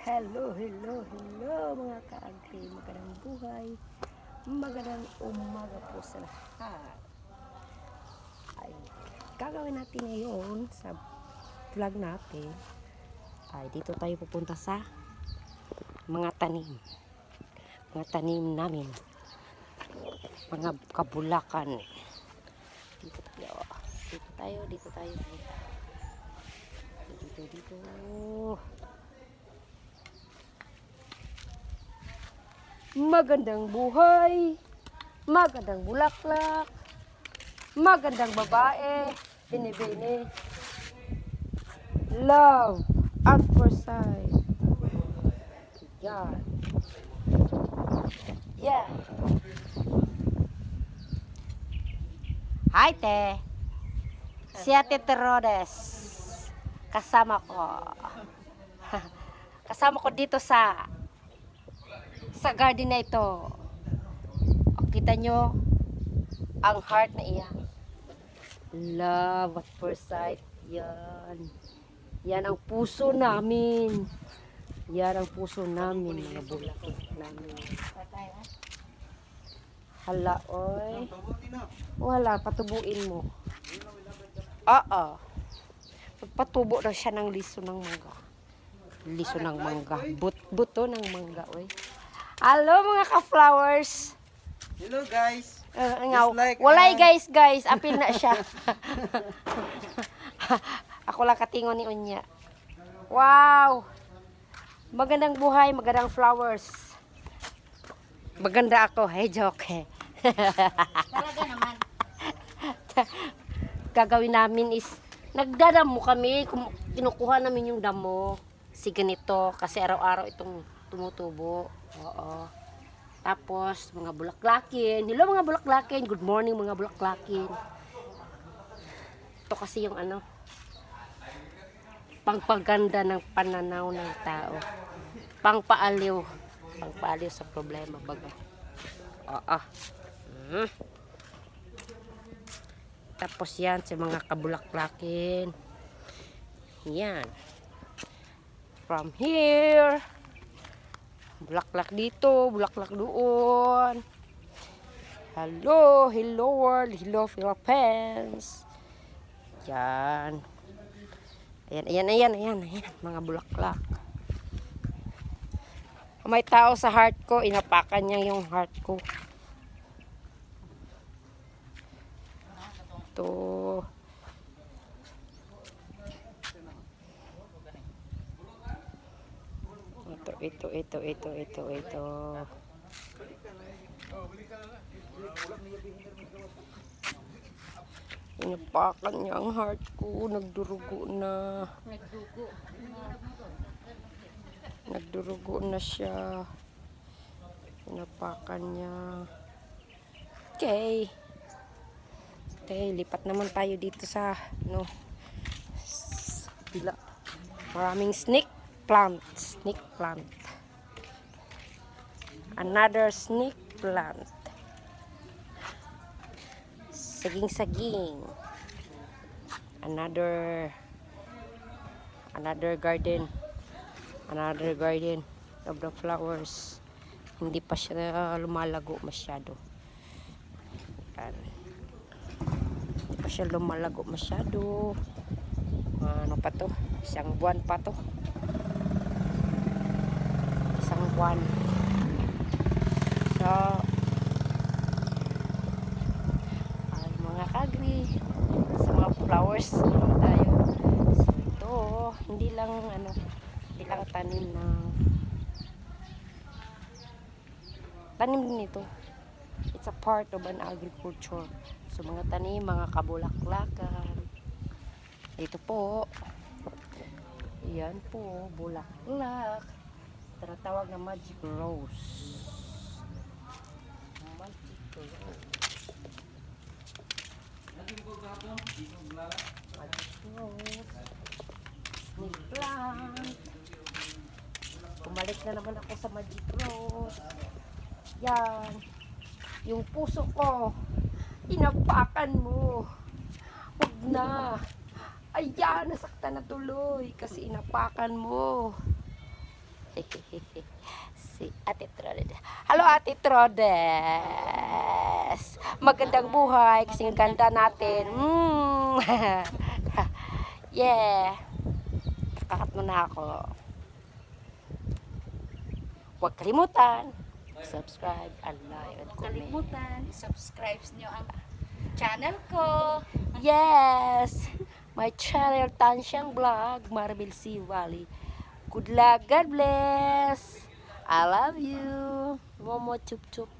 Hello, hello, hello mga ka-agri. Magandang buhay. Magandang umaga po sa lahat. Ay, gagawin natin ngayon sa vlog natin ay dito tayo pupunta sa mga tanim. Mga tanim namin. Mga kabulakan. Dito tayo. Dito. Magandang buhay, magandang bulaklak, magandang babae, binibini, love at first sight. Yan. Yeah. Hi, te. Si Ate Terodes. Kasama ko. Kasama ko dito sa garden na ito. O, kita nyo ang heart na iyan. Love at first sight. Yan ang puso namin. Yan ang puso namin, mga bulaklak namin. Hala, oy. Wala, patubuin mo. Oo. Magpatubo daw siya ng liso ng mangga. Liso ng mangga. Buto ng mangga, oy. Hello mga ka-flowers. Hello guys. Walay guys. Apil na siya. Ako lang katingon ni Unya. Wow. Magandang buhay, magandang flowers. Maganda ako. Hey, joke. Talaga naman. Gagawin namin is nagdadamo kami. Kinukuha namin yung damo. Si ganito. Kasi araw-araw itong tumutubo. Oo. Tapos, mga bulaklakin. Hello mga bulaklakin. Good morning mga bulaklakin. Ito kasi yung ano, pangpaganda ng pananaw ng tao. Pangpaaliw. Pangpaaliw sa problema baga. Oo. Tapos yan sa mga kabulaklakin. Yan. From here. Bulaklak dito, bulaklak doon. Hello world, hello Philippines. Yan. Ayan, mga bulaklak. May tao sa heart ko, inapakan niya yung heart ko. Ito. Ito. Inapakan niya ang heart ko. Nagdurugo na. Nagdurugo na siya. Inapakan niya. Okay. Lipat naman tayo dito sa maraming snake plant. Another snake plant. Saging. Another garden. Another garden of the flowers. Hindi pa siya lumalago masyado. Hindi pa siya lumalago masyado. Ano pa to? Isang buwan pa to. So, ay mga kagri, sa mga flowers tayo. So, ito, hindi lang tanim din ito. It's a part of an agriculture. So, mga tanim, mga kabulaklakan. Ito po. Yan po, bulaklak. Tinatawag na magic rose. Snake plant. Bumalik na naman ako sa magic rose. Yan. Yung puso ko, inapakan mo. Huwag na. Ayan, nasaktan na tuloy kasi inapakan mo. Si Ate Trodes. Halo Ate Trodes. Magandang buhay kasing ganda natin. Yeah. Kakat mo na ako. Huwag kalimutan. Subscribe and like and comment. Kalimutan, subscribe nyo ang channel ko. Yes. My channel Tansyang Vlog, Marvel Sea Valley. Good luck. God bless. I love you. Momo chup chup.